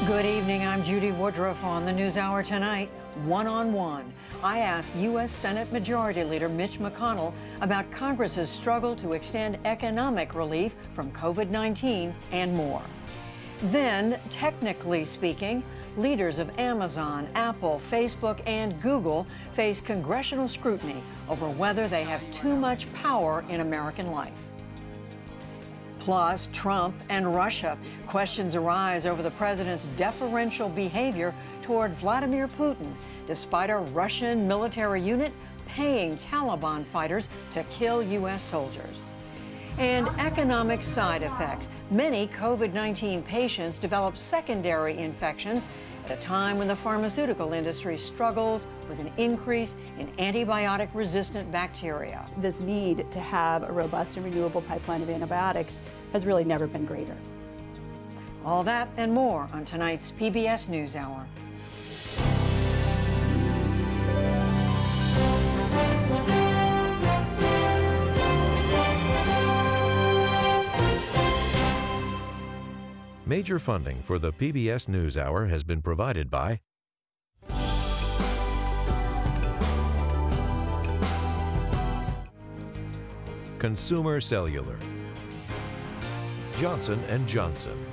Good evening. I'm Judy Woodruff on the NewsHour tonight. One-on-one, I ask U.S. Senate Majority Leader Mitch McConnell about Congress's struggle to extend economic relief from COVID-19 and more. Then, technically speaking, leaders of Amazon, Apple, Facebook, and Google face congressional scrutiny over whether they have too much power in American life. Plus, Trump and Russia. Questions arise over the president's deferential behavior toward Vladimir Putin, despite a Russian military unit paying Taliban fighters to kill U.S. soldiers. And economic side effects. Many COVID-19 patients develop secondary infections at a time when the pharmaceutical industry struggles with an increase in antibiotic-resistant bacteria. This need to have a robust and renewable pipeline of antibiotics has really never been greater. All that and more on tonight's PBS NewsHour. Major funding for the PBS NewsHour has been provided by Consumer Cellular, Johnson & Johnson,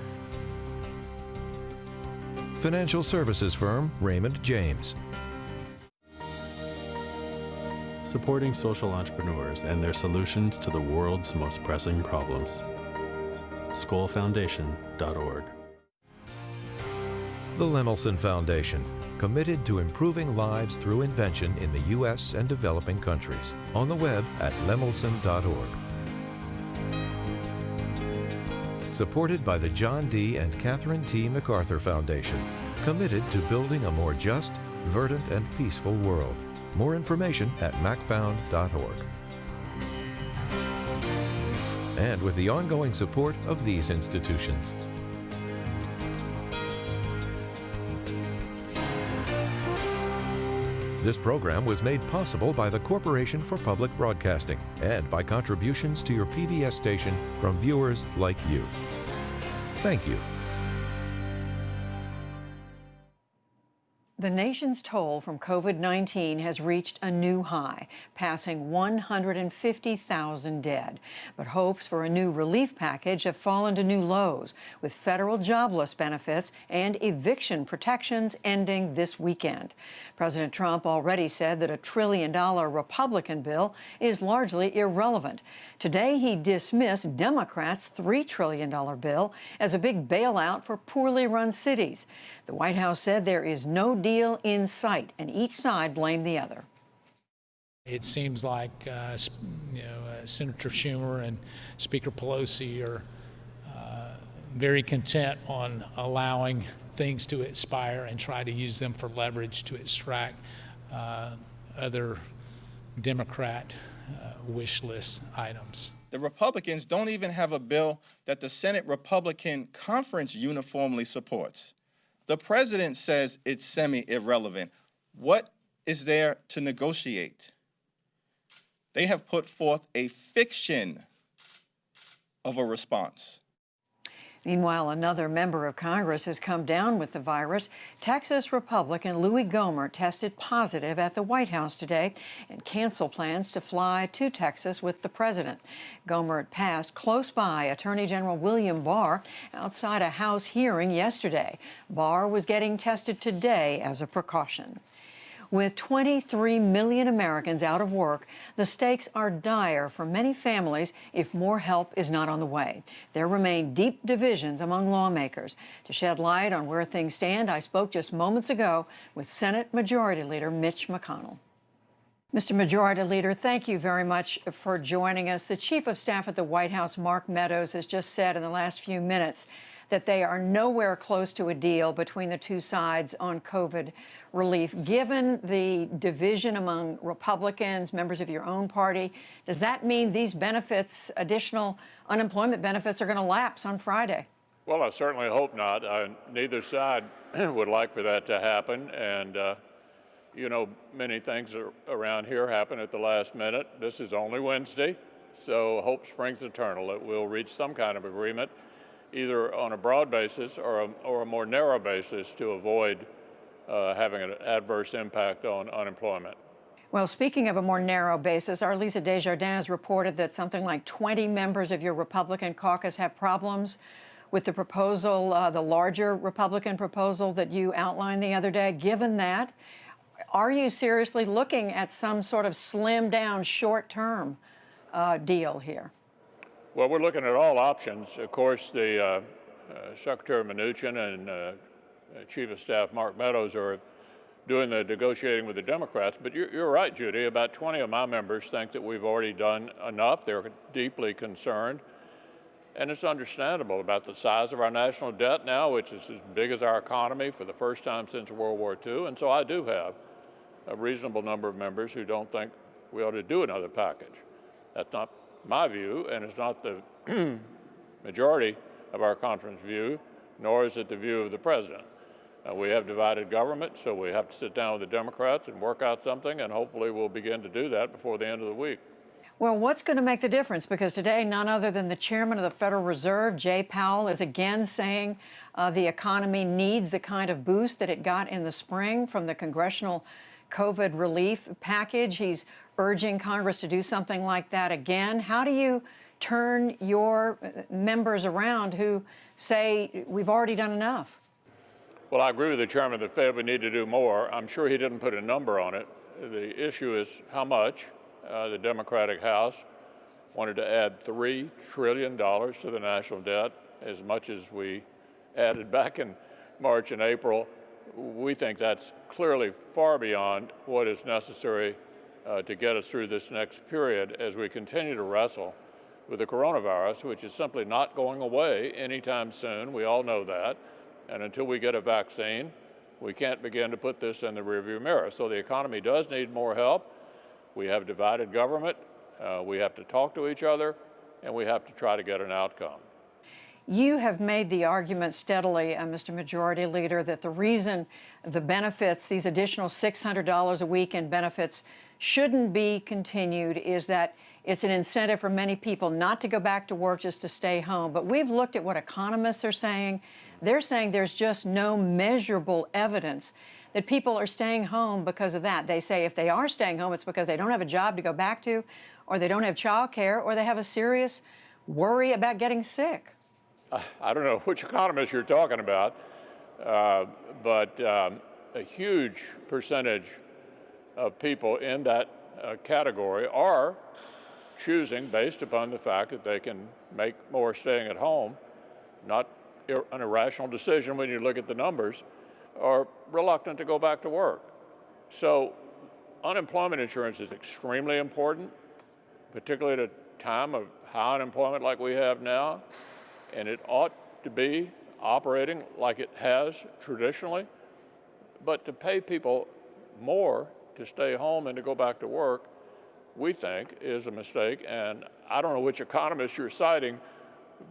financial services firm Raymond James, supporting social entrepreneurs and their solutions to the world's most pressing problems. SkollFoundation.org. the Lemelson Foundation, committed to improving lives through invention in the U.S. and developing countries. On the web at lemelson.org. Supported by the John D. and Catherine T. MacArthur Foundation, committed to building a more just, verdant, and peaceful world. More information at macfound.org. And with the ongoing support of these institutions. This program was made possible by the Corporation for Public Broadcasting and by contributions to your PBS station from viewers like you. Thank you. The nation's toll from COVID-19 has reached a new high, passing 150,000 dead. But hopes for a new relief package have fallen to new lows, with federal jobless benefits and eviction protections ending this weekend. President Trump already said that a $1 trillion Republican bill is largely irrelevant. Today, he dismissed Democrats' $3 trillion bill as a big bailout for poorly run cities. The White House said there is no deal in sight, and each side blamed the other. It seems like Senator Schumer and Speaker Pelosi are very content on allowing things to expire and try to use them for leverage to extract other Democrat wish list items. The Republicans don't even have a bill that the Senate Republican Conference uniformly supports. The president says it's semi-irrelevant. What is there to negotiate? They have put forth a fiction of a response. Meanwhile, another member of Congress has come down with the virus. Texas Republican Louis Gohmert tested positive at the White House today and canceled plans to fly to Texas with the president. Gohmert passed close by Attorney General William Barr outside a House hearing yesterday. Barr was getting tested today as a precaution. With 23 million Americans out of work, the stakes are dire for many families if more help is not on the way. There remain deep divisions among lawmakers. To shed light on where things stand, I spoke just moments ago with Senate Majority Leader Mitch McConnell. Mr. Majority Leader, thank you very much for joining us. The Chief of Staff at the White House, Mark Meadows, has just said in the last few minutes that they are nowhere close to a deal between the two sides on COVID relief. Given the division among Republicans, members of your own party, does that mean these benefits, additional unemployment benefits, are going to lapse on Friday? Well, I certainly hope not. Neither side would like for that to happen. And, many things around here happen at the last minute. This is only Wednesday, so hope springs eternal that we'll reach some kind of agreement. either on a broad basis or a more narrow basis to avoid having an adverse impact on unemployment. Well, speaking of a more narrow basis, our Lisa Desjardins reported that something like 20 members of your Republican caucus have problems with the proposal, the larger Republican proposal that you outlined the other day. Given that, are you seriously looking at some sort of slimmed down short-term deal here? Well, we're looking at all options. Of course, the Secretary Mnuchin and Chief of Staff Mark Meadows are doing the negotiating with the Democrats. But you're right, Judy. About 20 of my members think that we've already done enough. They're deeply concerned. And it's understandable about the size of our national debt now, which is as big as our economy for the first time since World War II. And so I do have a reasonable number of members who don't think we ought to do another package. That's not my view, and it's not the majority of our conference view, nor is it the view of the president. We have divided government, so we have to sit down with the Democrats and work out something, and hopefully we'll begin to do that before the end of the week. Well, what's going to make the difference? Because today, none other than the chairman of the Federal Reserve, Jay Powell, is again saying the economy needs the kind of boost that it got in the spring from the congressional COVID relief package. He's urging Congress to do something like that again. How do you turn your members around who say we've already done enough? Well, I agree with the chairman of the Fed. We need to do more. I'm sure he didn't put a number on it. The issue is how much. The Democratic House wanted to add $3 trillion to the national debt, as much as we added back in March and April. We think that's clearly far beyond what is necessary to get us through this next period as we continue to wrestle with the coronavirus, which is simply not going away anytime soon. We all know that. And until we get a vaccine, we can't begin to put this in the rearview mirror. So the economy does need more help. We have divided government. We have to talk to each other, and we have to try to get an outcome. You have made the argument steadily, Mr. Majority Leader, that the reason the benefits, these additional $600 a week in benefits, shouldn't be continued is that it's an incentive for many people not to go back to work, just to stay home. But we've looked at what economists are saying. They're saying there's just no measurable evidence that people are staying home because of that. They say if they are staying home, it's because they don't have a job to go back to, or they don't have child care, or they have a serious worry about getting sick. I don't know which economists you're talking about, but a huge percentage of people in that category are choosing, based upon the fact that they can make more staying at home, not an irrational decision when you look at the numbers, are reluctant to go back to work. So unemployment insurance is extremely important, particularly at a time of high unemployment like we have now, and it ought to be operating like it has traditionally. But to pay people more to stay home and to go back to work, we think is a mistake. And I don't know which economists you're citing,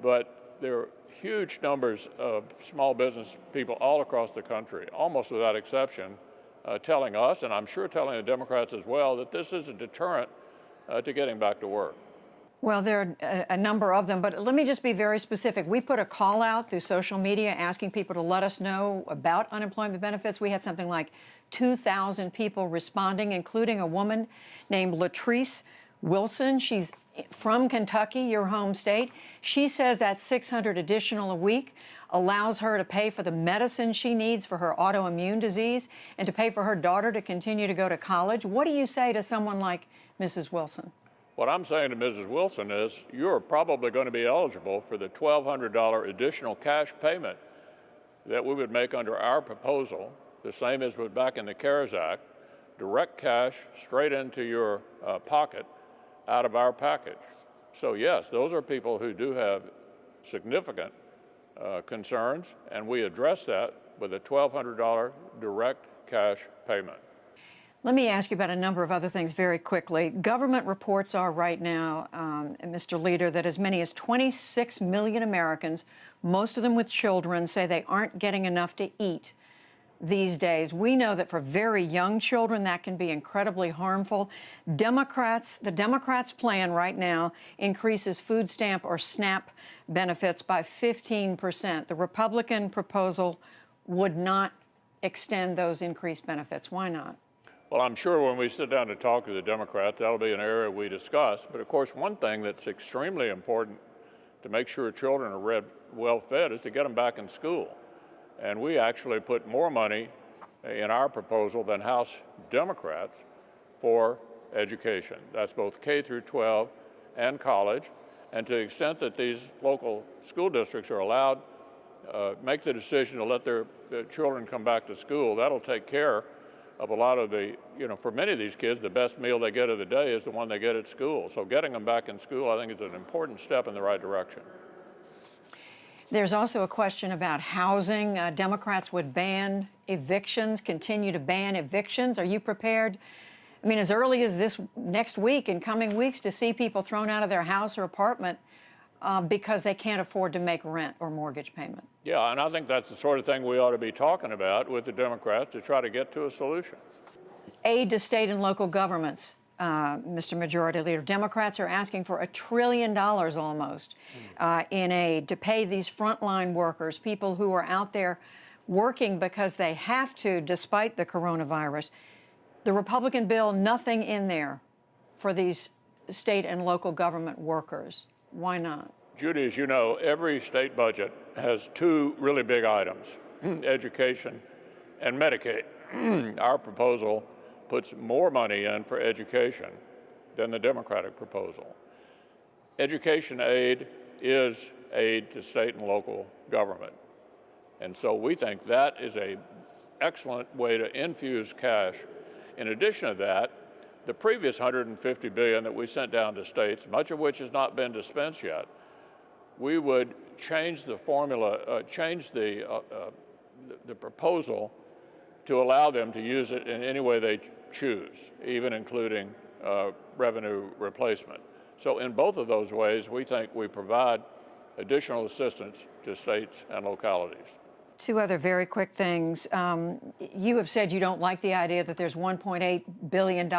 but there are huge numbers of small business people all across the country, almost without exception, telling us, and I'm sure telling the Democrats as well, that this is a deterrent to getting back to work. Well, there are a number of them, but let me just be very specific. We put a call out through social media asking people to let us know about unemployment benefits. We had something like 2,000 people responding, including a woman named Latrice Wilson. She's from Kentucky, your home state. She says that $600 additional a week allows her to pay for the medicine she needs for her autoimmune disease and to pay for her daughter to continue to go to college. What do you say to someone like Mrs. Wilson? What I'm saying to Mrs. Wilson is you're probably going to be eligible for the $1,200 additional cash payment that we would make under our proposal, the same as was back in the CARES Act, direct cash straight into your pocket out of our package. So yes, those are people who do have significant concerns, and we address that with a $1,200 direct cash payment. Let me ask you about a number of other things very quickly. Government reports are right now, Mr. Leader, that as many as 26 million Americans, most of them with children, say they aren't getting enough to eat these days. We know that for very young children, that can be incredibly harmful. The Democrats' plan right now increases food stamp or SNAP benefits by 15%. The Republican proposal would not extend those increased benefits. Why not? Well, I'm sure when we sit down to talk to the Democrats, that'll be an area we discuss. But of course, one thing that's extremely important to make sure children are well fed is to get them back in school. And we actually put more money in our proposal than House Democrats for education. That's both K through 12 and college. And to the extent that these local school districts are allowed, make the decision to let their children come back to school, that'll take care of a lot of the, for many of these kids, the best meal they get of the day is the one they get at school. So getting them back in school, I think, is an important step in the right direction. There's also a question about housing. Democrats would ban evictions, continue to ban evictions. Are you prepared, I mean, as early as this next week and coming weeks, to see people thrown out of their house or apartment because they can't afford to make rent or mortgage payment? Yeah, and I think that's the sort of thing we ought to be talking about with the Democrats to try to get to a solution. Aid to state and local governments, Mr. Majority Leader. Democrats are asking for $1 trillion almost in aid to pay these frontline workers, people who are out there working because they have to, despite the coronavirus. The Republican bill, nothing in there for these state and local government workers. Why not? Judy, as you know, every state budget has two really big items, education and Medicaid. Our proposal puts more money in for education than the Democratic proposal. Education aid is aid to state and local government. And so we think that is an excellent way to infuse cash. In addition to that, the previous $150 billion that we sent down to states, much of which has not been dispensed yet, we would change the formula, change the proposal to allow them to use it in any way they choose, even including revenue replacement. So in both of those ways, we think we provide additional assistance to states and localities. Two other very quick things. You have said you don't like the idea that there's $1.8 billion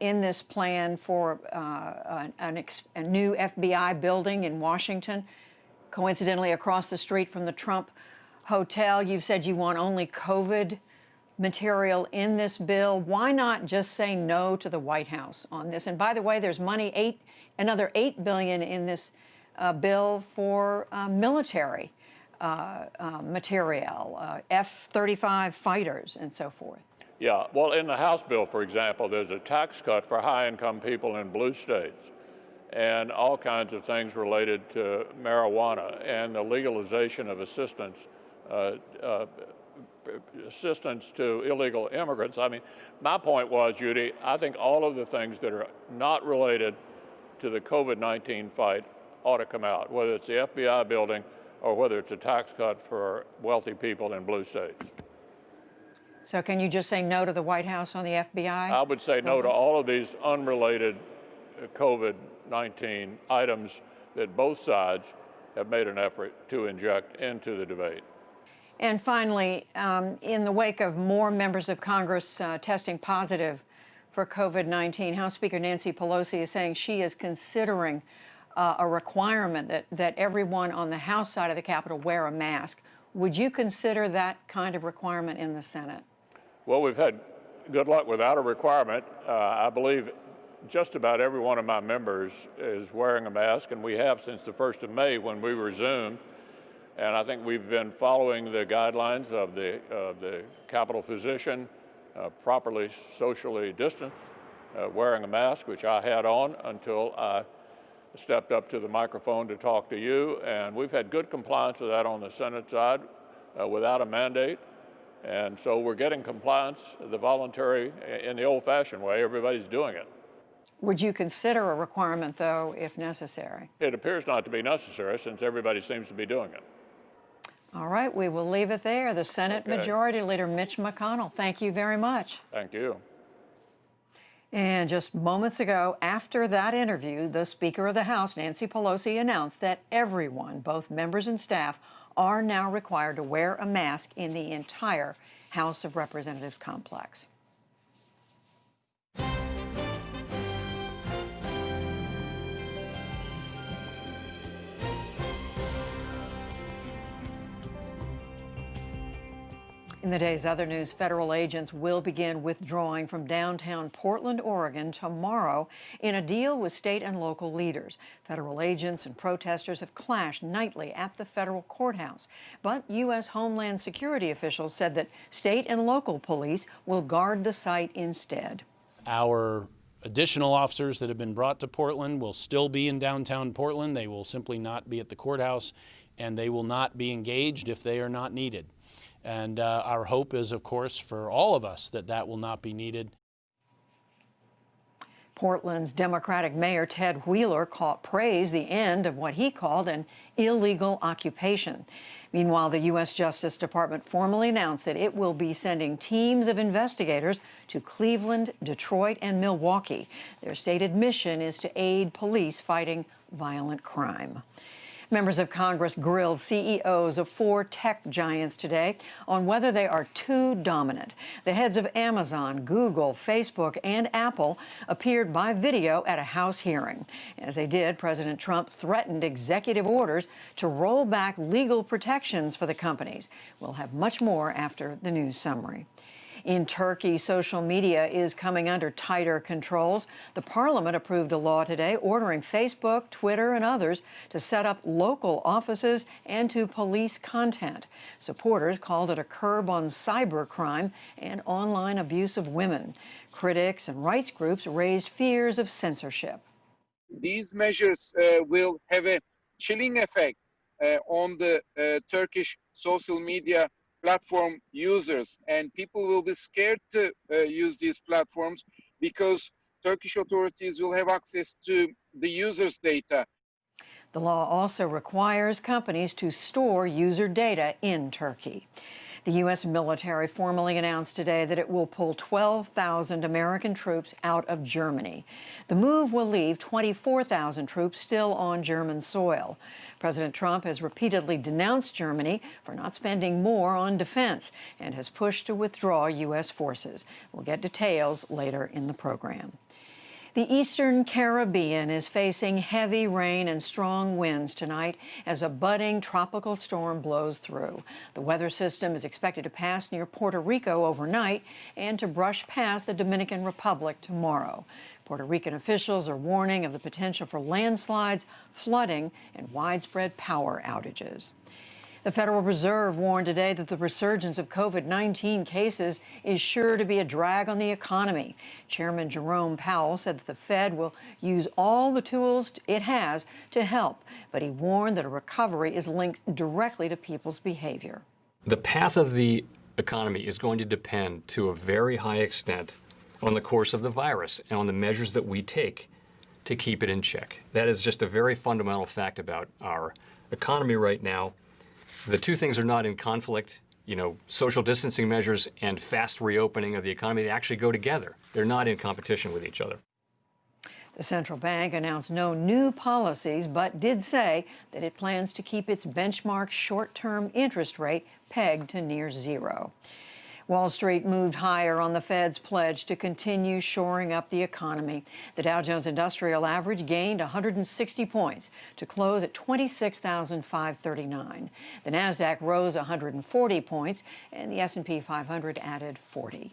in this plan for a new FBI building in Washington, coincidentally across the street from the Trump Hotel. You've said you want only COVID material in this bill. Why not just say no to the White House on this? And by the way, there's money, another $8 billion in this bill for military material, F-35 fighters and so forth. Yeah, well, in the House bill, for example, there's a tax cut for high-income people in blue states and all kinds of things related to marijuana and the legalization of assistance to illegal immigrants. I mean, my point was, Judy, I think all of the things that are not related to the COVID-19 fight ought to come out, whether it's the FBI building or whether it's a tax cut for wealthy people in blue states. So can you just say no to the White House on the FBI? I would say no to all of these unrelated COVID-19 items that both sides have made an effort to inject into the debate. And finally, in the wake of more members of Congress testing positive for COVID-19, House Speaker Nancy Pelosi is saying she is considering a requirement that everyone on the House side of the Capitol wear a mask. Would you consider that kind of requirement in the Senate? Well, we've had good luck without a requirement. I believe just about every one of my members is wearing a mask, and we have since the 1st of May when we resumed. And I think we've been following the guidelines of the Capitol physician, properly socially distanced, wearing a mask, which I had on until I stepped up to the microphone to talk to you. And we've had good compliance with that on the Senate side without a mandate. And so we're getting compliance, the voluntary, in the old-fashioned way. Everybody's doing it. Would you consider a requirement, though, if necessary? It appears not to be necessary since everybody seems to be doing it. All right, we will leave it there. The Senate Okay. Majority Leader Mitch McConnell, thank you very much. Thank you. And just moments ago, after that interview, the Speaker of the House, Nancy Pelosi, announced that everyone, both members and staff, are now required to wear a mask in the entire House of Representatives complex. In the day's other news, federal agents will begin withdrawing from downtown Portland, Oregon tomorrow in a deal with state and local leaders. Federal agents and protesters have clashed nightly at the federal courthouse. But U.S. Homeland Security officials said that state and local police will guard the site instead. Our additional officers that have been brought to Portland will still be in downtown Portland. They will simply not be at the courthouse, and they will not be engaged if they are not needed. And our hope is, of course, for all of us that that will not be needed. Portland's Democratic Mayor Ted Wheeler praised the end of what he called an illegal occupation. Meanwhile, the U.S. Justice Department formally announced that it will be sending teams of investigators to Cleveland, Detroit, and Milwaukee. Their stated mission is to aid police fighting violent crime. Members of Congress grilled CEOs of 4 tech giants today on whether they are too dominant. The heads of Amazon, Google, Facebook, and Apple appeared by video at a House hearing. As they did, President Trump threatened executive orders to roll back legal protections for the companies. We'll have much more after the news summary. In Turkey, social media is coming under tighter controls. The parliament approved a law today ordering Facebook, Twitter, and others to set up local offices and to police content. Supporters called it a curb on cybercrime and online abuse of women. Critics and rights groups raised fears of censorship. These measures will have a chilling effect on the Turkish social media platform users, and people will be scared to use these platforms because Turkish authorities will have access to the users' data. The law also requires companies to store user data in Turkey. The U.S. military formally announced today that it will pull 12,000 American troops out of Germany. The move will leave 24,000 troops still on German soil. President Trump has repeatedly denounced Germany for not spending more on defense and has pushed to withdraw U.S. forces. We'll get details later in the program. The Eastern Caribbean is facing heavy rain and strong winds tonight as a budding tropical storm blows through. The weather system is expected to pass near Puerto Rico overnight and to brush past the Dominican Republic tomorrow. Puerto Rican officials are warning of the potential for landslides, flooding, and widespread power outages. The Federal Reserve warned today that the resurgence of COVID-19 cases is sure to be a drag on the economy. Chairman Jerome Powell said that the Fed will use all the tools it has to help, but he warned that a recovery is linked directly to people's behavior. The path of the economy is going to depend to a very high extent on the course of the virus and on the measures that we take to keep it in check. That is just a very fundamental fact about our economy right now. The two things are not in conflict. You know, social distancing measures and fast reopening of the economy, they actually go together. They're not in competition with each other. The central bank announced no new policies, but did say that it plans to keep its benchmark short-term interest rate pegged to near zero. Wall Street moved higher on the Fed's pledge to continue shoring up the economy. The Dow Jones Industrial Average gained 160 points to close at 26,539. The Nasdaq rose 140 points, and the S&P 500 added 40.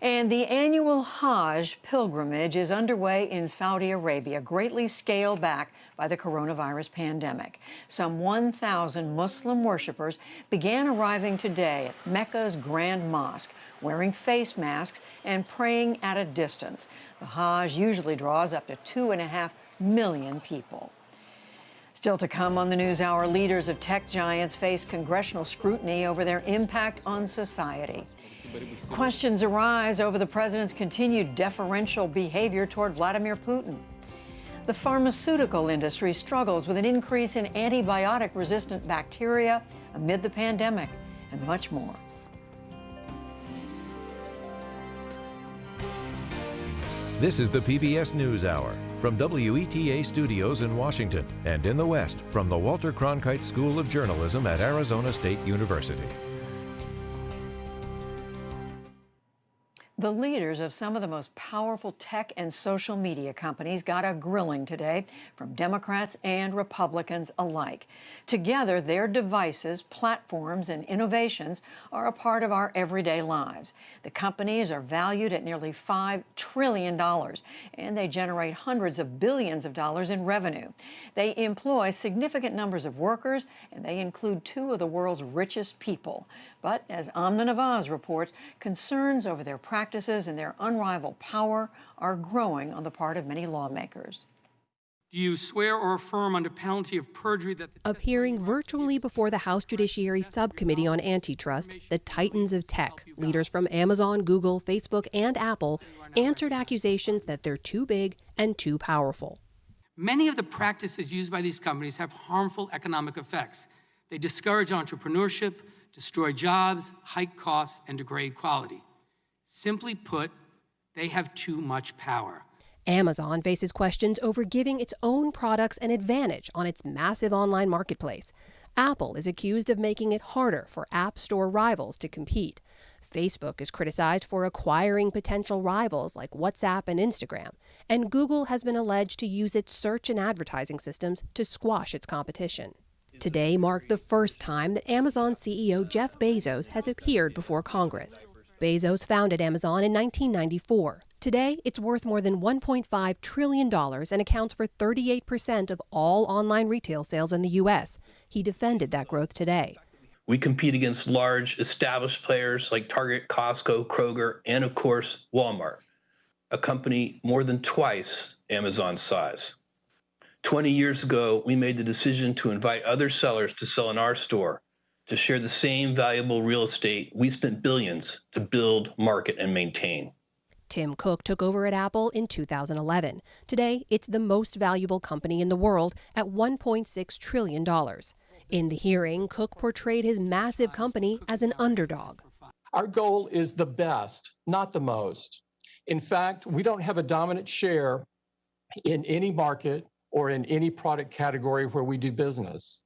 And the annual Hajj pilgrimage is underway in Saudi Arabia, greatly scaled back by the coronavirus pandemic. Some 1,000 Muslim worshippers began arriving today at Mecca's Grand Mosque, wearing face masks and praying at a distance. The Hajj usually draws up to 2.5 million people. Still to come on the NewsHour, leaders of tech giants face congressional scrutiny over their impact on society. Questions arise over the president's continued deferential behavior toward Vladimir Putin. The pharmaceutical industry struggles with an increase in antibiotic-resistant bacteria amid the pandemic, and much more. This is the PBS NewsHour. from WETA Studios in Washington, and in the West from the Walter Cronkite School of Journalism at Arizona State University. The leaders of some of the most powerful tech and social media companies got a grilling today from Democrats and Republicans alike. Together, their devices, platforms, and innovations are a part of our everyday lives. The companies are valued at nearly $5 trillion, and they generate hundreds of billions of dollars in revenue. They employ significant numbers of workers, and they include two of the world's richest people. But as Amna Nawaz reports, concerns over their practices and their unrivaled power are growing on the part of many lawmakers. Do you swear or affirm under penalty of perjury that... Appearing virtually before the House Judiciary Subcommittee on Antitrust, the titans of tech, leaders from Amazon, Google, Facebook, and Apple, answered accusations that they're too big and too powerful. Many of the practices used by these companies have harmful economic effects. They discourage entrepreneurship, destroy jobs, hike costs, and degrade quality. Simply put, they have too much power. Amazon faces questions over giving its own products an advantage on its massive online marketplace. Apple is accused of making it harder for App Store rivals to compete. Facebook is criticized for acquiring potential rivals like WhatsApp and Instagram. And Google has been alleged to use its search and advertising systems to squash its competition. Today marked the first time that Amazon CEO Jeff Bezos has appeared before Congress. Bezos founded Amazon in 1994. Today, it's worth more than $1.5 trillion and accounts for 38% of all online retail sales in the U.S. He defended that growth today. We compete against large, established players like Target, Costco, Kroger, and of course, Walmart, a company more than twice Amazon's size. 20 years ago, we made the decision to invite other sellers to sell in our store, to share the same valuable real estate we spent billions to build, market, and maintain. Tim Cook took over at Apple in 2011. Today, it's the most valuable company in the world at $1.6 trillion. In the hearing, Cook portrayed his massive company as an underdog. Our goal is the best, not the most. In fact, we don't have a dominant share in any market or in any product category where we do business.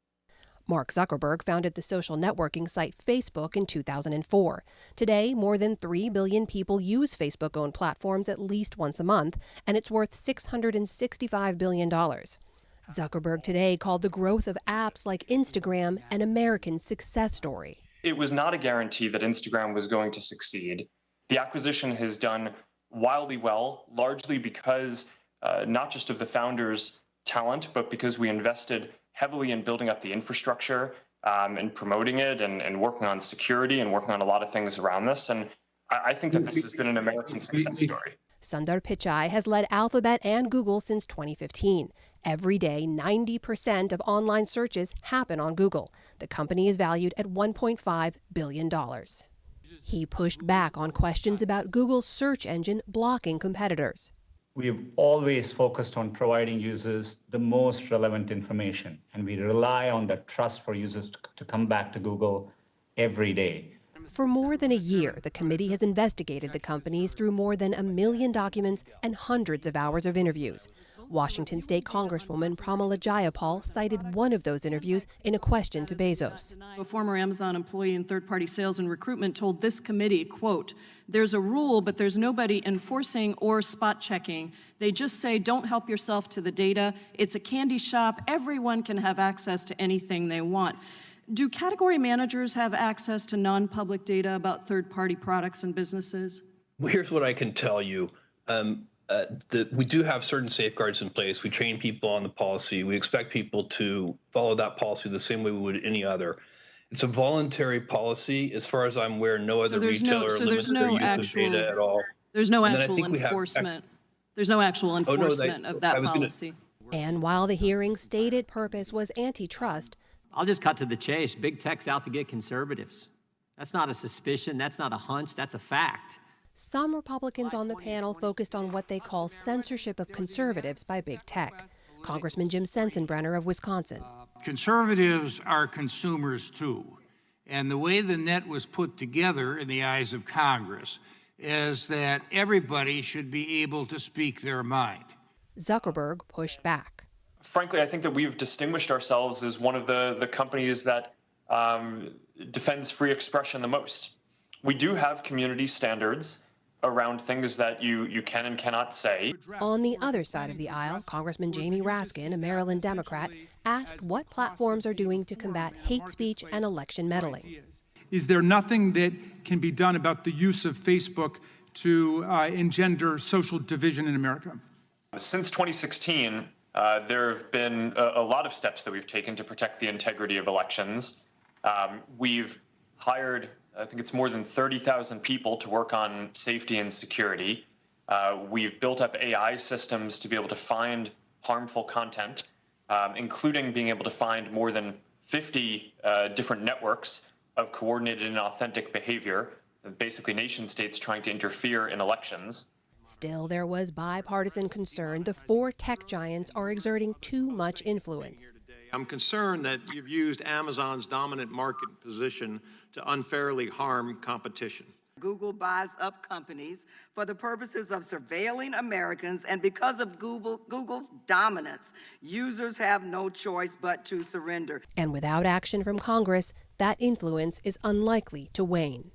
Mark Zuckerberg founded the social networking site Facebook in 2004. Today, more than 3 billion people use Facebook-owned platforms at least once a month, and it's worth $665 billion. Zuckerberg today called the growth of apps like Instagram an American success story. It was not a guarantee that Instagram was going to succeed. The acquisition has done wildly well, largely because not just of the founders' talent, but because we invested heavily in building up the infrastructure and promoting it and working on security and working on a lot of things around this. And I think that this has been an American success story. Sundar Pichai has led Alphabet and Google since 2015. Every day, 90% of online searches happen on Google. The company is valued at $1.5 billion. He pushed back on questions about Google's search engine blocking competitors. We've always focused on providing users the most relevant information, and we rely on that trust for users to come back to Google every day. For more than a year, the committee has investigated the companies through more than 1 million documents and hundreds of hours of interviews. Washington State Congresswoman Pramila Jayapal cited one of those interviews in a question to Bezos. A former Amazon employee in third-party sales and recruitment told this committee, quote, "There's a rule, but there's nobody enforcing or spot checking. They just say, don't help yourself to the data. It's a candy shop. Everyone can have access to anything they want." Do category managers have access to non-public data about third-party products and businesses? Well, here's what I can tell you. We do have certain safeguards in place. We train people on the policy. We expect people to follow that policy the same way we would any other. It's a voluntary policy. As far as I'm aware, no other retailer limits their use of data at all. There's no actual enforcement. There's no actual enforcement of that policy. And while the hearing's stated purpose was antitrust, I'll just cut to the chase. Big tech's out to get conservatives. That's not a suspicion. That's not a hunch. That's a fact. Some Republicans on the panel focused on what they call censorship of conservatives by big tech. Congressman Jim Sensenbrenner of Wisconsin. Conservatives are consumers too. And the way the net was put together in the eyes of Congress is that everybody should be able to speak their mind. Zuckerberg pushed back. Frankly, I think that we've distinguished ourselves as one of the companies that defends free expression the most. We do have community standards around things that you can and cannot say. On the other side of the aisle, Congressman Jamie Raskin, a Maryland Democrat, asked what platforms are doing to combat hate speech and election meddling. Is there nothing that can be done about the use of Facebook to engender social division in America? Since 2016, there have been a lot of steps that we've taken to protect the integrity of elections. We've hired, I think it's more than 30,000 people to work on safety and security. We've built up AI systems to be able to find harmful content, including being able to find more than 50 different networks of coordinated and authentic behavior, basically nation states trying to interfere in elections. Still, there was bipartisan concern the four tech giants are exerting too much influence. I'm concerned that you've used Amazon's dominant market position to unfairly harm competition. Google buys up companies for the purposes of surveilling Americans, and because of Google's dominance, users have no choice but to surrender. And without action from Congress, that influence is unlikely to wane.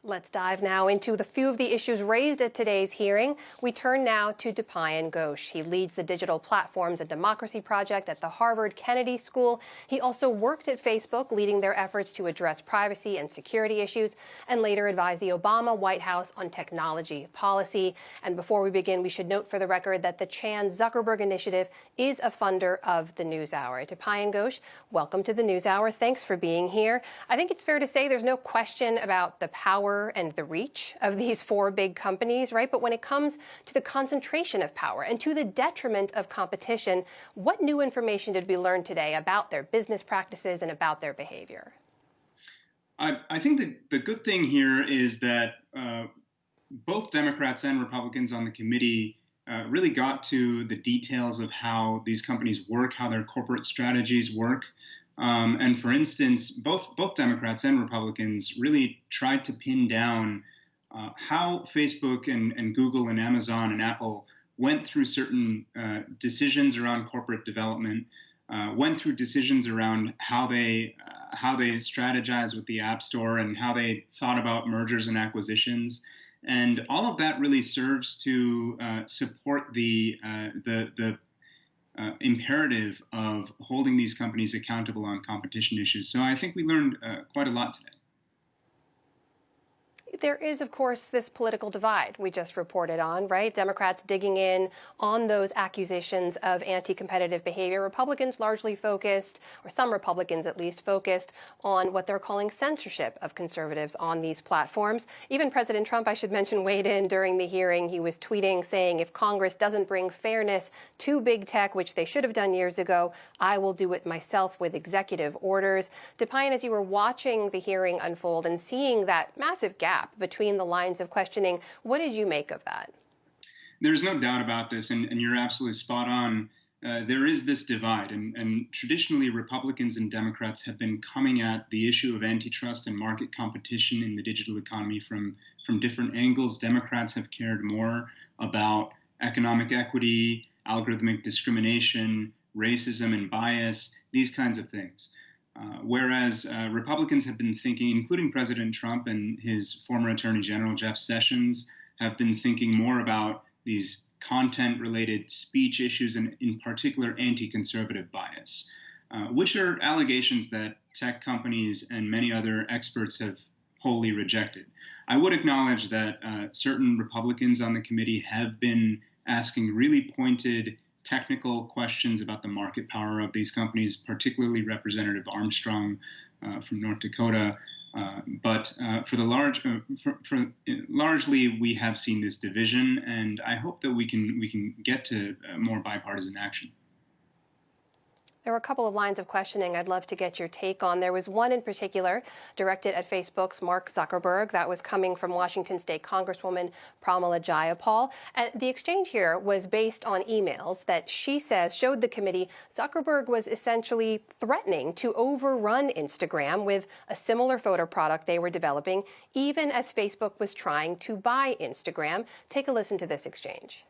Let's dive now into a few of the issues raised at today's hearing. We turn now to Dipayan Ghosh. He leads the Digital Platforms and Democracy Project at the Harvard Kennedy School. He also worked at Facebook, leading their efforts to address privacy and security issues, and later advised the Obama White House on technology policy. And before we begin, we should note for the record that the Chan Zuckerberg Initiative is a funder of the NewsHour. Dipayan Ghosh, welcome to the NewsHour. Thanks for being here. I think it's fair to say there's no question about the power and the reach of these four big companies, right? But when it comes to the concentration of power and to the detriment of competition, what new information did we learn today about their business practices and about their behavior? I think the good thing here is that both Democrats and Republicans on the committee really got to the details of how these companies work, how their corporate strategies work. And for instance, both Democrats and Republicans really tried to pin down how Facebook and Google and Amazon and Apple went through certain decisions around corporate development, went through decisions around how they strategize with the App Store and how they thought about mergers and acquisitions. And all of that really serves to support the imperative of holding these companies accountable on competition issues. So I think we learned quite a lot today. There is, of course, this political divide we just reported on, right? Democrats digging in on those accusations of anti-competitive behavior. Republicans largely focused, or some Republicans at least, focused on what they're calling censorship of conservatives on these platforms. Even President Trump, I should mention, weighed in during the hearing. He was tweeting saying, if Congress doesn't bring fairness to big tech, which they should have done years ago, I will do it myself with executive orders. Dipayan, as you were watching the hearing unfold and seeing that massive gap between the lines of questioning, what did you make of that? There's no doubt about this, and you're absolutely spot on. There is this divide, and traditionally Republicans and Democrats have been coming at the issue of antitrust and market competition in the digital economy from different angles. Democrats have cared more about economic equity, algorithmic discrimination, racism and bias, these kinds of things. Whereas Republicans have been thinking, including President Trump and his former Attorney General Jeff Sessions, have been thinking more about these content-related speech issues and in particular anti-conservative bias, which are allegations that tech companies and many other experts have wholly rejected. I would acknowledge that certain Republicans on the committee have been asking really pointed technical questions about the market power of these companies, particularly Representative Armstrong from North Dakota. But largely, we have seen this division, and I hope that we can get to more bipartisan action. There were a couple of lines of questioning I'd love to get your take on. There was one in particular directed at Facebook's Mark Zuckerberg that was coming from Washington State Congresswoman Pramila Jayapal. And the exchange here was based on emails that she says showed the committee Zuckerberg was essentially threatening to overrun Instagram with a similar photo product they were developing, even as Facebook was trying to buy Instagram. Take a listen to this exchange.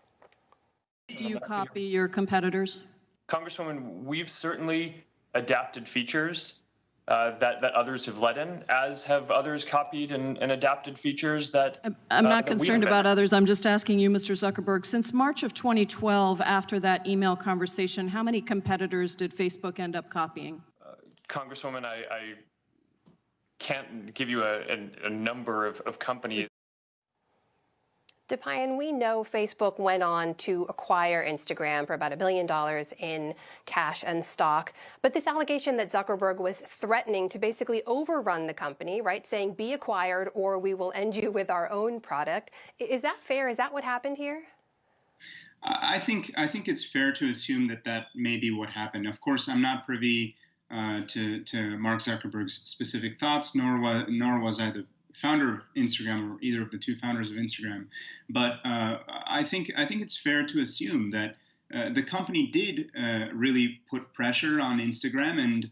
Do you copy your competitors? Congresswoman, we've certainly adapted features that others have led in, as have others copied and adapted features that I'm not that we concerned about invented. others. I'm just asking you, Mr. Zuckerberg, since March of 2012, after that email conversation, how many competitors did Facebook end up copying? Congresswoman, I can't give you a number of companies. DePayan, we know Facebook went on to acquire Instagram for about $1 billion in cash and stock. But this allegation that Zuckerberg was threatening to basically overrun the company, right, saying be acquired or we will end you with our own product. Is that fair? Is that what happened here? I think it's fair to assume that may be what happened. Of course, I'm not privy to Mark Zuckerberg's specific thoughts, nor was I the founder of Instagram or either of the two founders of Instagram. But I think it's fair to assume that the company did really put pressure on Instagram and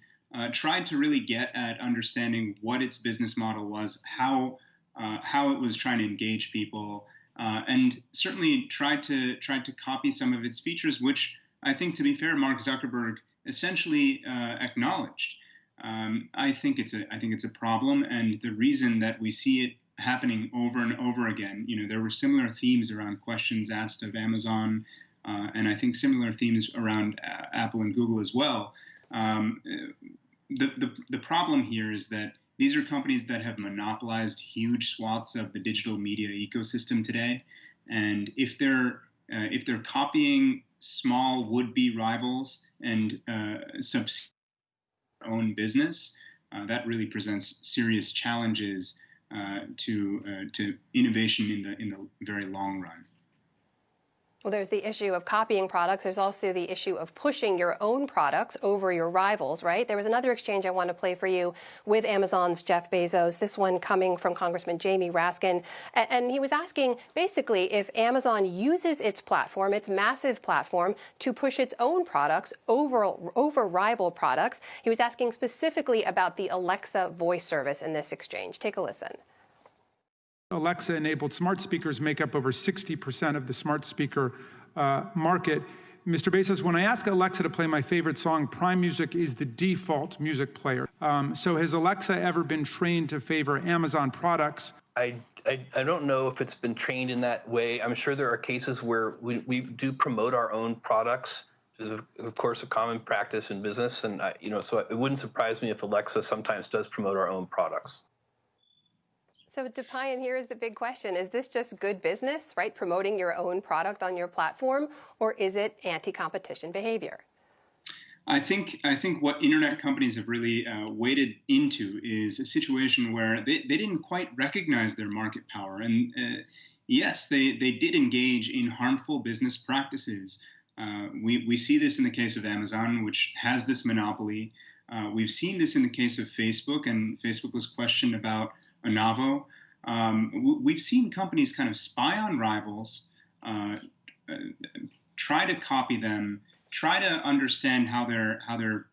tried to really get at understanding what its business model was, how it was trying to engage people, and certainly tried to copy some of its features, which I think, to be fair, Mark Zuckerberg essentially acknowledged. I think it's a problem, and the reason that we see it happening over and over again, there were similar themes around questions asked of Amazon, and I think similar themes around Apple and Google as well. The problem here is that these are companies that have monopolized huge swaths of the digital media ecosystem today, and if they're copying small would-be rivals and substituting their own business, that really presents serious challenges to innovation in the very long run. Well, there's the issue of copying products. There's also the issue of pushing your own products over your rivals, right? There was another exchange I want to play for you with Amazon's Jeff Bezos, this one coming from Congressman Jamie Raskin. And he was asking, basically, if Amazon uses its platform, its massive platform, to push its own products over rival products. He was asking specifically about the Alexa voice service in this exchange. Take a listen. Alexa-enabled smart speakers make up over 60% of the smart speaker market. Mr. Bezos, when I ask Alexa to play my favorite song, Prime Music is the default music player. So has Alexa ever been trained to favor Amazon products? I don't know if it's been trained in that way. I'm sure there are cases where we do promote our own products, which is of course a common practice in business, and so it wouldn't surprise me if Alexa sometimes does promote our own products. So, DePayan, here is the big question. Is this just good business, right, promoting your own product on your platform, or is it anti-competition behavior? I think what internet companies have really waded into is a situation where they didn't quite recognize their market power. And yes, they did engage in harmful business practices. We see this in the case of Amazon, which has this monopoly. We've seen this in the case of Facebook, and Facebook was questioned about Anavo. We've seen companies kind of spy on rivals, try to copy them, try to understand how their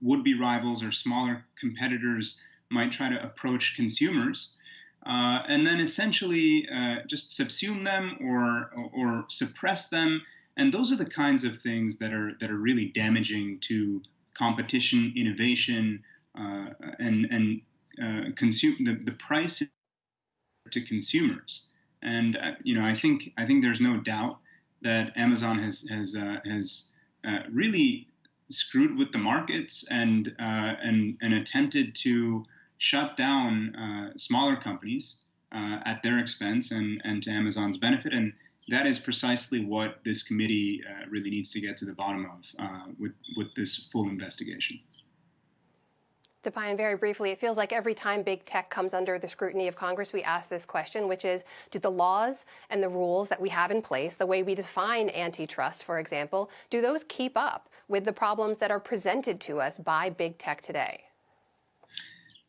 would-be rivals or smaller competitors might try to approach consumers, and then essentially just subsume them or suppress them. And those are the kinds of things that are really damaging to competition, innovation, and consume the price to consumers. And I think there's no doubt that Amazon has really screwed with the markets and attempted to shut down smaller companies at their expense and to Amazon's benefit. And that is precisely what this committee really needs to get to the bottom of with this full investigation. DePayan, very briefly, it feels like every time big tech comes under the scrutiny of Congress, we ask this question, which is, do the laws and the rules that we have in place, the way we define antitrust, for example, do those keep up with the problems that are presented to us by big tech today?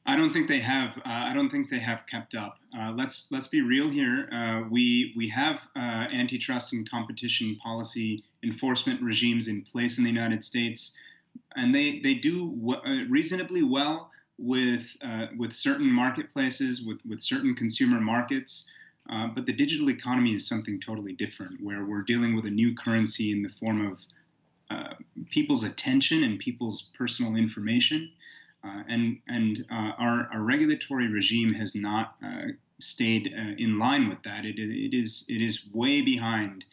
I don't think they have. I don't think they have kept up. Let's be real here. We have antitrust and competition policy enforcement regimes in place in the United States, and they do reasonably well with certain marketplaces, with certain consumer markets. But the digital economy is something totally different, where we're dealing with a new currency in the form of people's attention and people's personal information. Our regulatory regime has not stayed in line with that. It is way behind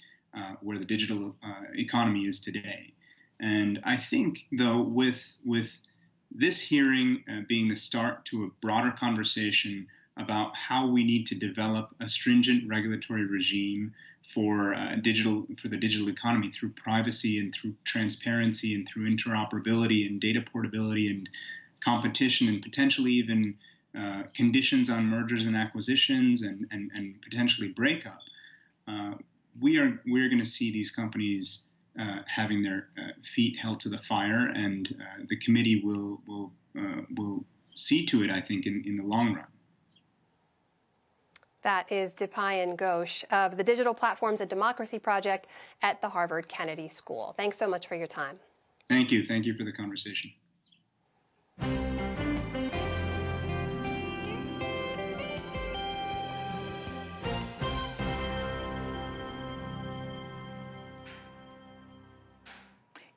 where the digital economy is today. And I think, though, with this hearing being the start to a broader conversation about how we need to develop a stringent regulatory regime for the digital economy through privacy and through transparency and through interoperability and data portability and competition and potentially even conditions on mergers and acquisitions and potentially breakup, we are going to see these companies having their feet held to the fire, and the committee will see to it, I think, in the long run. That is Dipayan Ghosh of the Digital Platforms and Democracy Project at the Harvard Kennedy School. Thanks so much for your time. Thank you. Thank you for the conversation.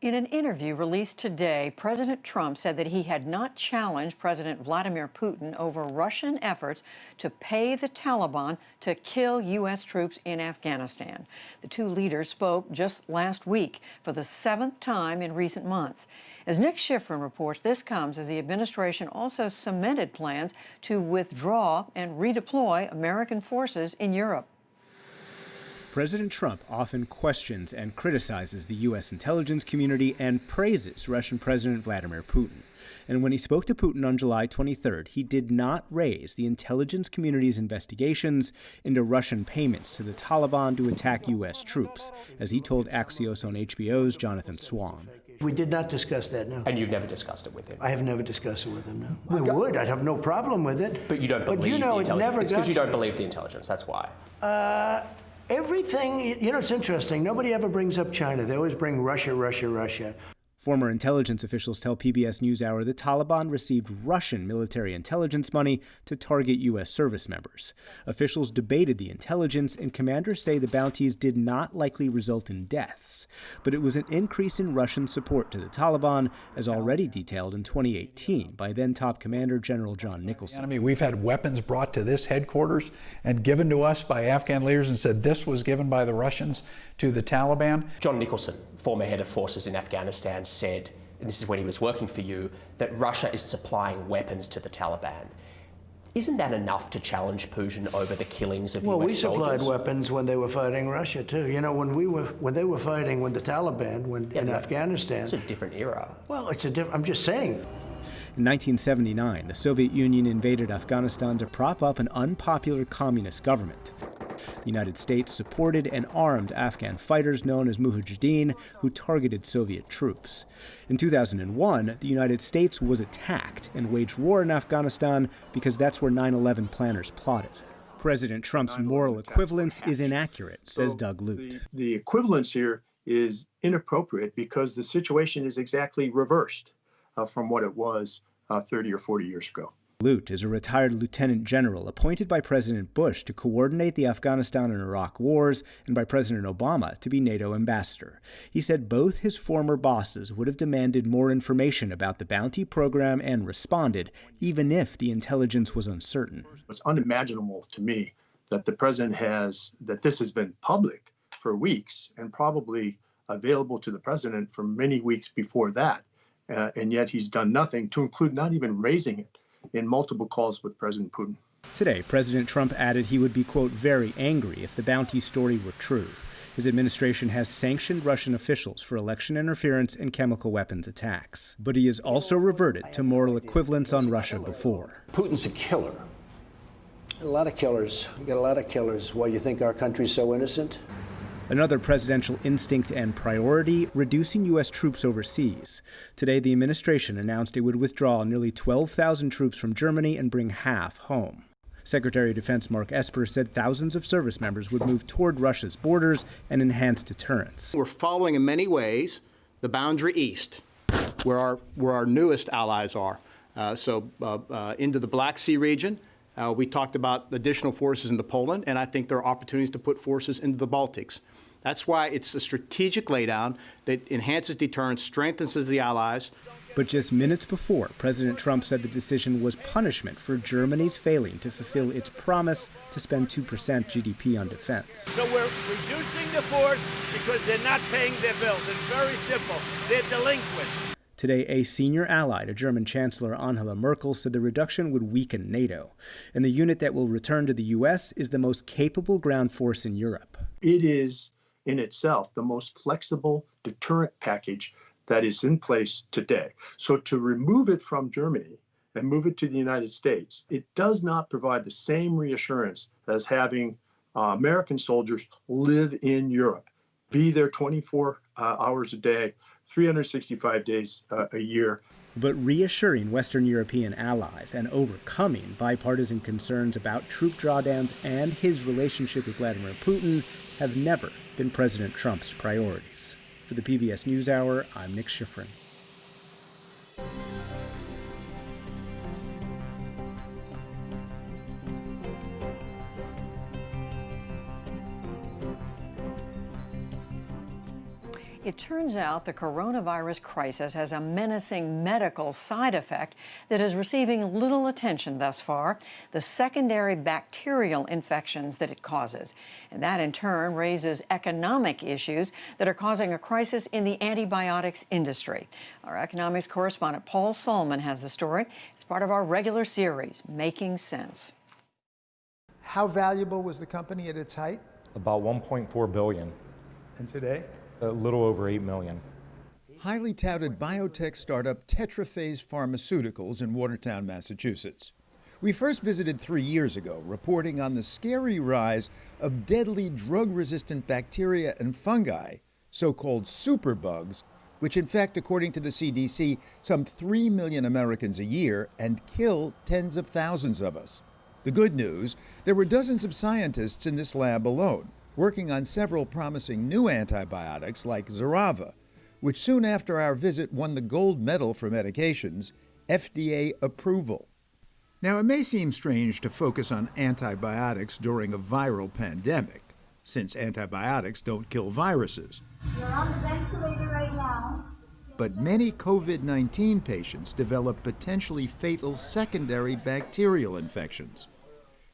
In an interview released today, President Trump said that he had not challenged President Vladimir Putin over Russian efforts to pay the Taliban to kill U.S. troops in Afghanistan. The two leaders spoke just last week for the 7th time in recent months. As Nick Schifrin reports, this comes as the administration also cemented plans to withdraw and redeploy American forces in Europe. President Trump often questions and criticizes the U.S. intelligence community and praises Russian President Vladimir Putin. And when he spoke to Putin on July 23rd, he did not raise the intelligence community's investigations into Russian payments to the Taliban to attack U.S. troops, as he told Axios on HBO's Jonathan Swan. We did not discuss that, no. And you've never discussed it with him? I have never discussed it with him, no. We would. I'd have no problem with it. But you don't believe the intelligence? It's because you don't believe the intelligence, that's why. Everything, it's interesting. Nobody ever brings up China. They always bring Russia, Russia, Russia. Former intelligence officials tell PBS NewsHour the Taliban received Russian military intelligence money to target U.S. service members. Officials debated the intelligence, and commanders say the bounties did not likely result in deaths. But it was an increase in Russian support to the Taliban, as already detailed in 2018 by then top commander General John Nicholson. We've had weapons brought to this headquarters and given to us by Afghan leaders and said this was given by the Russians to the Taliban. John Nicholson, former head of forces in Afghanistan, said, and this is when he was working for you, that Russia is supplying weapons to the Taliban. Isn't that enough to challenge Putin over the killings of well, US soldiers? Well, we supplied weapons when they were fighting Russia, too. You know, when they were fighting with the Taliban in Afghanistan. It's a different era. Well, I'm just saying. In 1979, the Soviet Union invaded Afghanistan to prop up an unpopular communist government. The United States supported and armed Afghan fighters known as Mujahideen, who targeted Soviet troops. In 2001, the United States was attacked and waged war in Afghanistan because that's where 9/11 planners plotted. President Trump's moral equivalence is inaccurate, says Doug Lute. The equivalence here is inappropriate because the situation is exactly reversed from what it was 30 or 40 years ago. Lute is a retired lieutenant general appointed by President Bush to coordinate the Afghanistan and Iraq wars and by President Obama to be NATO ambassador. He said both his former bosses would have demanded more information about the bounty program and responded, even if the intelligence was uncertain. It's unimaginable to me that the president that this has been public for weeks and probably available to the president for many weeks before that. And yet he's done nothing, to include not even raising it in multiple calls with President Putin. Today, President Trump added he would be, quote, very angry if the bounty story were true. His administration has sanctioned Russian officials for election interference and chemical weapons attacks. But he has also reverted to moral equivalence on Russia before. Putin's a killer. A lot of killers. We got a lot of killers. Why, you think our country's so innocent? Another presidential instinct and priority, reducing U.S. troops overseas. Today, the administration announced it would withdraw nearly 12,000 troops from Germany and bring half home. Secretary of Defense Mark Esper said thousands of service members would move toward Russia's borders and enhance deterrence. We're following in many ways the boundary east, where our newest allies are. Into the Black Sea region, We talked about additional forces into Poland, and I think there are opportunities to put forces into the Baltics. That's why it's a strategic laydown that enhances deterrence, strengthens the allies. But just minutes before, President Trump said the decision was punishment for Germany's failing to fulfill its promise to spend 2% GDP on defense. So we're reducing the force because they're not paying their bills. It's very simple. They're delinquents. Today, a senior ally to German Chancellor Angela Merkel said the reduction would weaken NATO, and the unit that will return to the U.S. is the most capable ground force in Europe. It is, in itself, the most flexible deterrent package that is in place today. So to remove it from Germany and move it to the United States, it does not provide the same reassurance as having American soldiers live in Europe, be there 24 hours a day, 365 days a year. But reassuring Western European allies and overcoming bipartisan concerns about troop drawdowns and his relationship with Vladimir Putin have never been President Trump's priorities. For the PBS NewsHour, I'm Nick Schifrin. It turns out the coronavirus crisis has a menacing medical side effect that is receiving little attention thus far, the secondary bacterial infections that it causes. And that in turn raises economic issues that are causing a crisis in the antibiotics industry. Our economics correspondent Paul Solman has the story. It's part of our regular series, Making Sense. How valuable was the company at its height? About $1.4 billion. And today? A little over 8 million. Highly touted biotech startup Tetraphase Pharmaceuticals in Watertown, Massachusetts. We first visited 3 years ago, reporting on the scary rise of deadly drug-resistant bacteria and fungi, so-called superbugs, which infect, according to the CDC, some 3 million Americans a year and kill tens of thousands of us. The good news, there were dozens of scientists in this lab alone, working on several promising new antibiotics like Xerava, which soon after our visit won the gold medal for medications, FDA approval. Now, it may seem strange to focus on antibiotics during a viral pandemic, since antibiotics don't kill viruses. You're on the ventilator right now. But many COVID-19 patients develop potentially fatal secondary bacterial infections.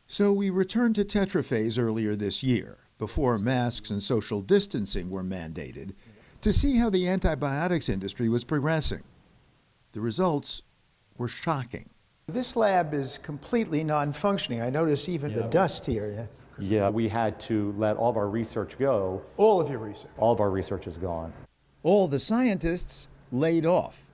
So we returned to Tetraphase earlier this year, before masks and social distancing were mandated, to see how the antibiotics industry was progressing. The results were shocking. This lab is completely non-functioning. I notice even the dust here. Yeah, we had to let all of our research go. All of your research? All of our research is gone. All the scientists laid off.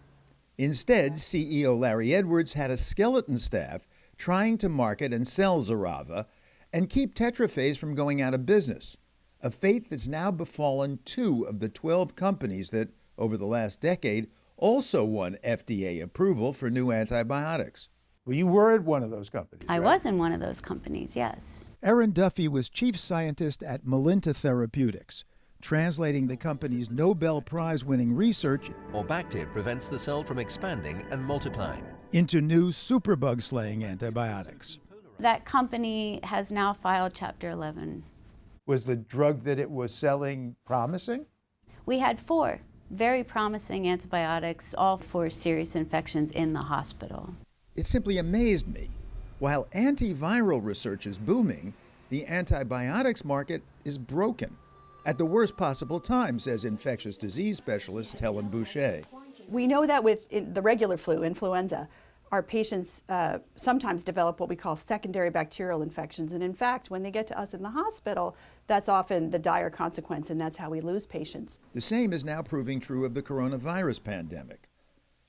Instead, CEO Larry Edwards had a skeleton staff trying to market and sell Xerava and keep Tetraphase from going out of business, a fate that's now befallen 2 of the 12 companies that, over the last decade, also won FDA approval for new antibiotics. Well, you were at one of those companies, I right? was in one of those companies, yes. Erin Duffy was chief scientist at Melinta Therapeutics, translating the company's Nobel Prize-winning research Obactive prevents the cell from expanding and multiplying into new superbug-slaying antibiotics. That company has now filed Chapter 11. Was the drug that it was selling promising? We had 4 very promising antibiotics, all for serious infections in the hospital. It simply amazed me. While antiviral research is booming, the antibiotics market is broken. At the worst possible time, says infectious disease specialist Helen Boucher. We know that with the regular flu, influenza, our patients sometimes develop what we call secondary bacterial infections. And in fact, when they get to us in the hospital, that's often the dire consequence, and that's how we lose patients. The same is now proving true of the coronavirus pandemic.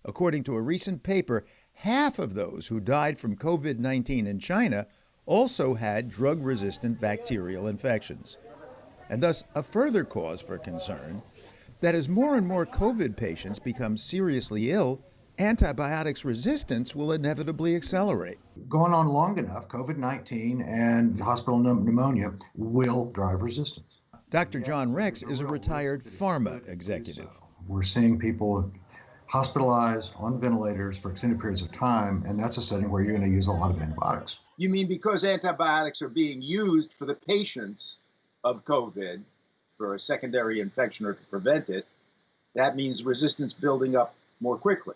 According to a recent paper, half of those who died from COVID-19 in China also had drug-resistant bacterial infections. And thus, a further cause for concern that as more and more COVID patients become seriously ill, antibiotics resistance will inevitably accelerate. Going on long enough, COVID-19 and hospital pneumonia will drive resistance. Dr. John Rex is a retired pharma executive. We're seeing people hospitalized on ventilators for extended periods of time, and that's a setting where you're going to use a lot of antibiotics. You mean because antibiotics are being used for the patients of COVID for a secondary infection or to prevent it, that means resistance building up more quickly?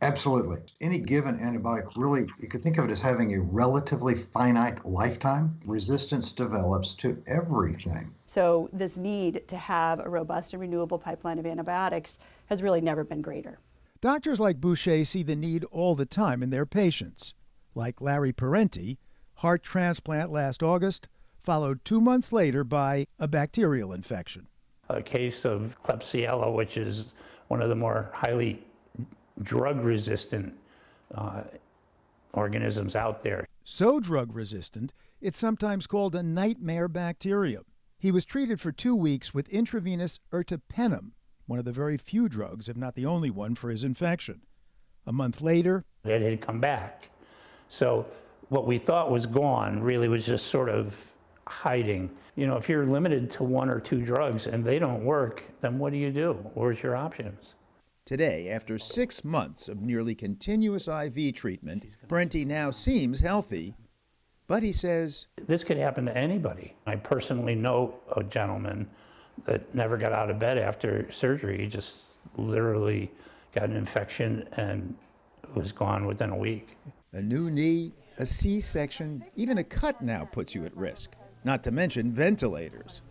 Absolutely. Any given antibiotic, really, you could think of it as having a relatively finite lifetime. Resistance develops to everything. So this need to have a robust and renewable pipeline of antibiotics has really never been greater. Doctors like Boucher see the need all the time in their patients. Like Larry Parenti, heart transplant last August, followed 2 months later by a bacterial infection. A case of Klebsiella, which is one of the more highly drug-resistant organisms out there. So drug-resistant, it's sometimes called a nightmare bacterium. He was treated for 2 weeks with intravenous ertapenem, one of the very few drugs, if not the only one, for his infection. A month later, it had come back. So what we thought was gone really was just sort of hiding. You know, if you're limited to 1 or 2 drugs and they don't work, then what do you do? Where's your options? Today, after 6 months of nearly continuous IV treatment, Parenti now seems healthy, but he says, this could happen to anybody. I personally know a gentleman that never got out of bed after surgery. He just literally got an infection and was gone within a week. A new knee, a C-section, even a cut now puts you at risk, not to mention ventilators.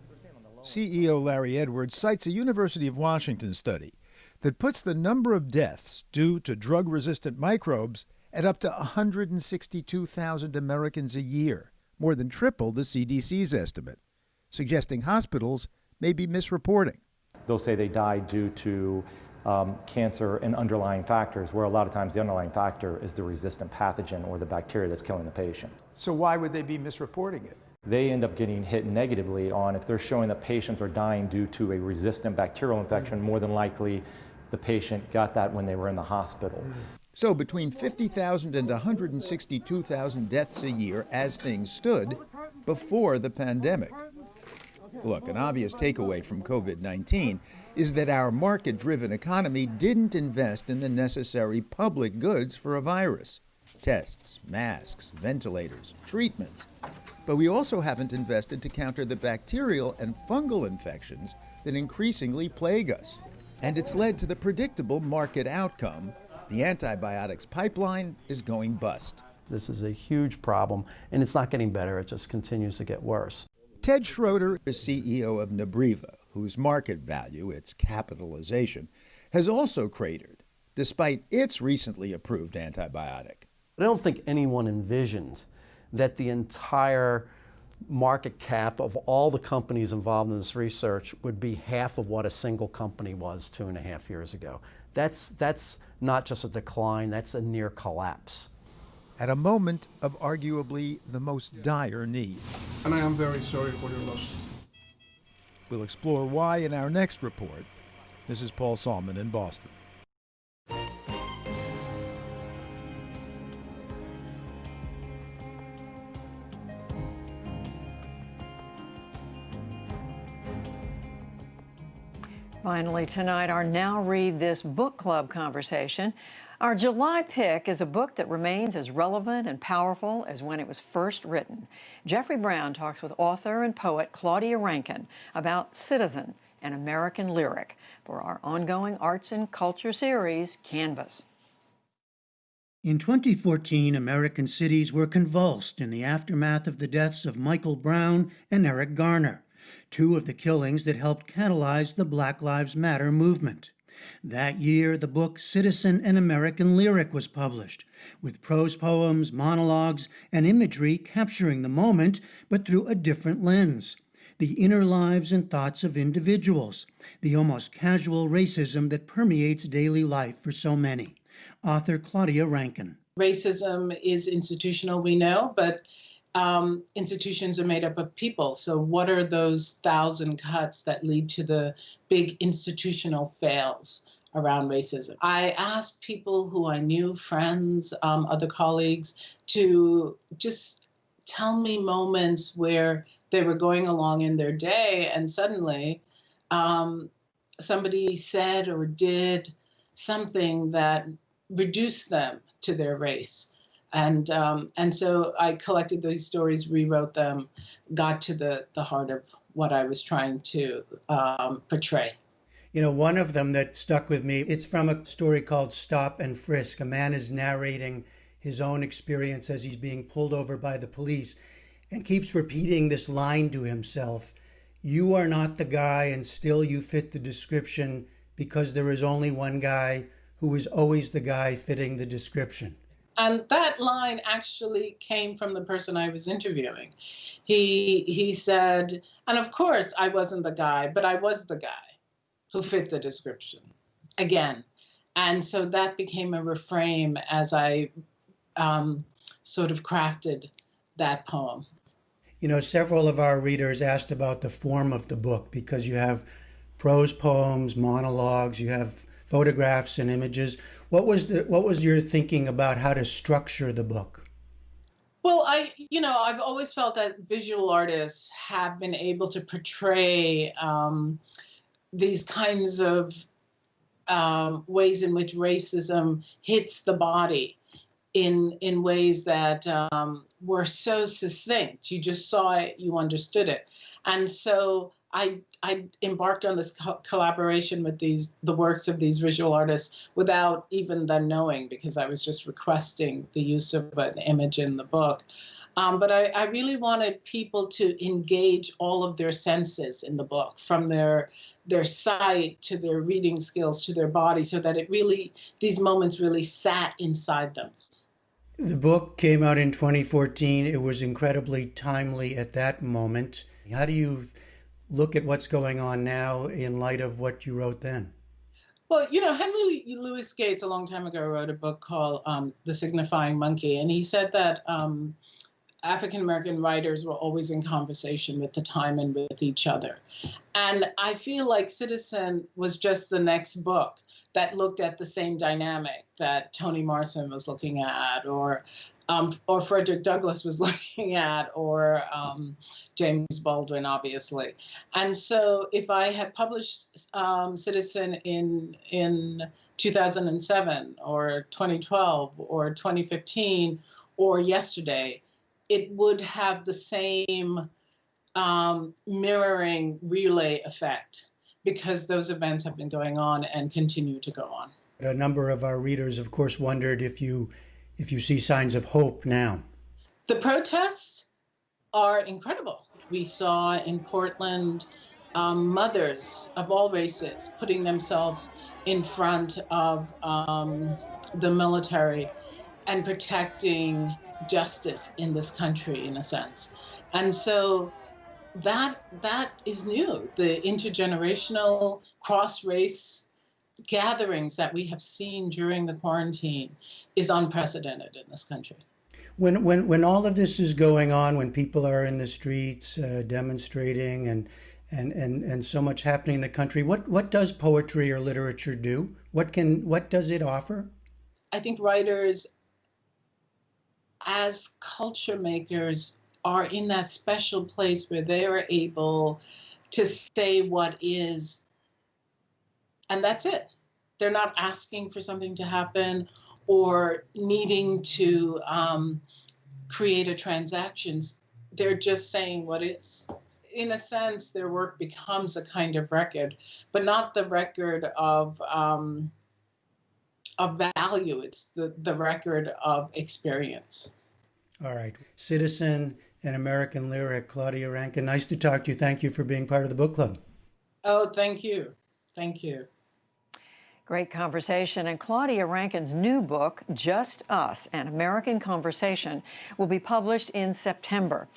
CEO Larry Edwards cites a University of Washington study that puts the number of deaths due to drug-resistant microbes at up to 162,000 Americans a year, more than triple the CDC's estimate, suggesting hospitals may be misreporting. They'll say they died due to cancer and underlying factors, where a lot of times the underlying factor is the resistant pathogen or the bacteria that's killing the patient. So why would they be misreporting it? They end up getting hit negatively on if they're showing that patients are dying due to a resistant bacterial infection, more than likely the patient got that when they were in the hospital. So between 50,000 and 162,000 deaths a year as things stood before the pandemic. Look, an obvious takeaway from COVID-19 is that our market-driven economy didn't invest in the necessary public goods for a virus. Tests, masks, ventilators, treatments. But we also haven't invested to counter the bacterial and fungal infections that increasingly plague us. And it's led to the predictable market outcome. The antibiotics pipeline is going bust. This is a huge problem, and it's not getting better. It just continues to get worse. Ted Schroeder is CEO of Nebriva, whose market value, its capitalization, has also cratered, despite its recently approved antibiotic. I don't think anyone envisioned that the entire market cap of all the companies involved in this research would be half of what a single company was 2.5 years ago. That's not just a decline, that's a near collapse. At a moment of arguably the most dire need. And I am very sorry for your loss. We'll explore why in our next report. This is Paul Salman in Boston. Finally tonight, our Now Read This book club conversation. Our July pick is a book that remains as relevant and powerful as when it was first written. Jeffrey Brown talks with author and poet Claudia Rankine about Citizen, an American Lyric, for our ongoing arts and culture series, Canvas. In 2014, American cities were convulsed in the aftermath of the deaths of Michael Brown and Eric Garner, two of the killings that helped catalyze the Black Lives Matter movement. That year, the book Citizen, an American Lyric was published, with prose poems, monologues, and imagery capturing the moment, but through a different lens. The inner lives and thoughts of individuals, the almost casual racism that permeates daily life for so many. Author Claudia Rankine. Racism is institutional, we know, but institutions are made up of people. So what are those 1,000 cuts that lead to the big institutional fails around racism? I asked people who I knew, friends, other colleagues, to just tell me moments where they were going along in their day and suddenly somebody said or did something that reduced them to their race. And so I collected these stories, rewrote them, got to the heart of what I was trying to portray. You know, one of them that stuck with me, it's from a story called Stop and Frisk. A man is narrating his own experience as he's being pulled over by the police and keeps repeating this line to himself: "You are not the guy, and still you fit the description, because there is only one guy who is always the guy fitting the description." And that line actually came from the person I was interviewing. He said, and of course I wasn't the guy, but I was the guy who fit the description again. And so that became a refrain as I sort of crafted that poem. You know, several of our readers asked about the form of the book, because you have prose poems, monologues, you have photographs and images. What was your thinking about how to structure the book? Well, I've always felt that visual artists have been able to portray these kinds of ways in which racism hits the body in ways that were so succinct. You just saw it, you understood it. And so I embarked on this collaboration with the works of these visual artists without even them knowing, because I was just requesting the use of an image in the book. But I really wanted people to engage all of their senses in the book, from their sight to their reading skills to their body, so that these moments really sat inside them. The book came out in 2014. It was incredibly timely at that moment. How do you look at what's going on now in light of what you wrote then? Well, Henry Louis Gates a long time ago wrote a book called The Signifying Monkey, and he said that African-American writers were always in conversation with the time and with each other. And I feel like Citizen was just the next book that looked at the same dynamic that Toni Morrison was looking at, or Frederick Douglass was looking at, or James Baldwin, obviously. And so if I had published Citizen in 2007 or 2012 or 2015 or yesterday, it would have the same mirroring relay effect, because those events have been going on and continue to go on. A number of our readers, of course, wondered if you see signs of hope now. The protests are incredible. We saw in Portland mothers of all races putting themselves in front of the military and protecting justice in this country, in a sense. And so that is new. The intergenerational cross-race gatherings that we have seen during the quarantine is unprecedented in this country. When all of this is going on, when people are in the streets demonstrating and so much happening in the country, what does poetry or literature do? What does it offer? I think writers, as culture makers, are in that special place where they are able to say what is, and that's it. They're not asking for something to happen or needing to create a transaction. They're just saying what is. In a sense, their work becomes a kind of record, but not the record of value. It's the record of experience. All right. Citizen and American Lyric, Claudia Rankine, nice to talk to you. Thank you for being part of the book club. Oh, thank you. Thank you. Great conversation. And Claudia Rankine's new book, Just Us, An American Conversation, will be published in September.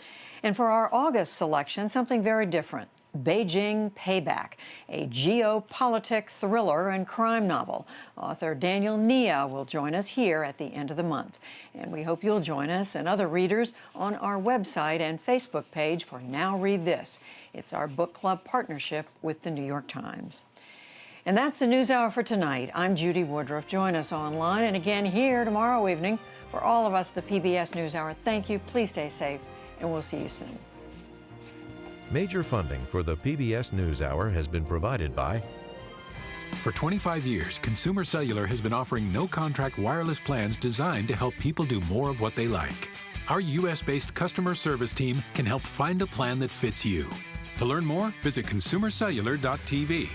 And for our August selection, something very different. Beijing Payback, a geopolitic thriller and crime novel. Author Daniel Nia will join us here at the end of the month. And we hope you'll join us and other readers on our website and Facebook page for Now Read This. It's our book club partnership with the New York Times. And that's the News Hour for tonight. I'm Judy Woodruff. Join us online and again here tomorrow evening. For all of us, the PBS News Hour, thank you. Please stay safe, and we'll see you soon. Major funding for the PBS NewsHour has been provided by For 25 years, Consumer Cellular has been offering no-contract wireless plans designed to help people do more of what they like. Our U.S.-based customer service team can help find a plan that fits you. To learn more, visit consumercellular.tv.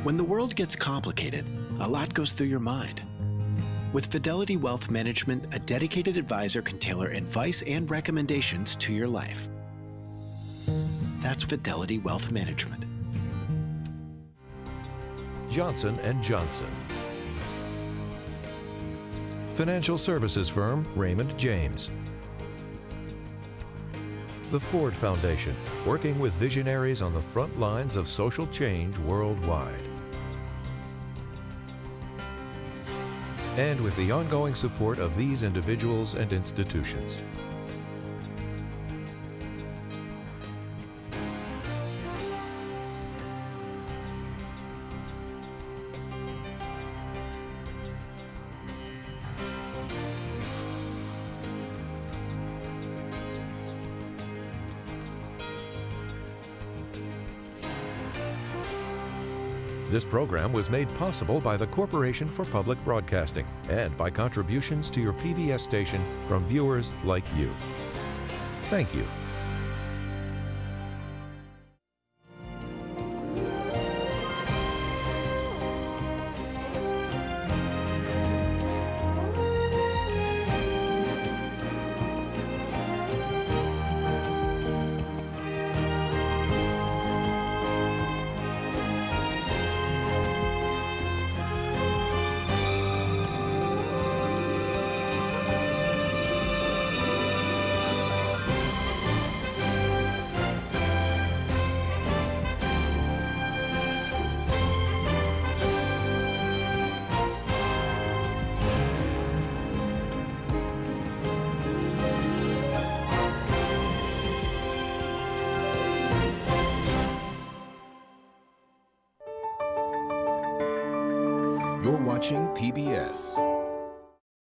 When the world gets complicated, a lot goes through your mind. With Fidelity Wealth Management, a dedicated advisor can tailor advice and recommendations to your life. That's Fidelity Wealth Management. Johnson & Johnson. Financial services firm Raymond James. The Ford Foundation, working with visionaries on the front lines of social change worldwide. And with the ongoing support of these individuals and institutions. This program was made possible by the Corporation for Public Broadcasting and by contributions to your PBS station from viewers like you. Thank you. You're watching PBS.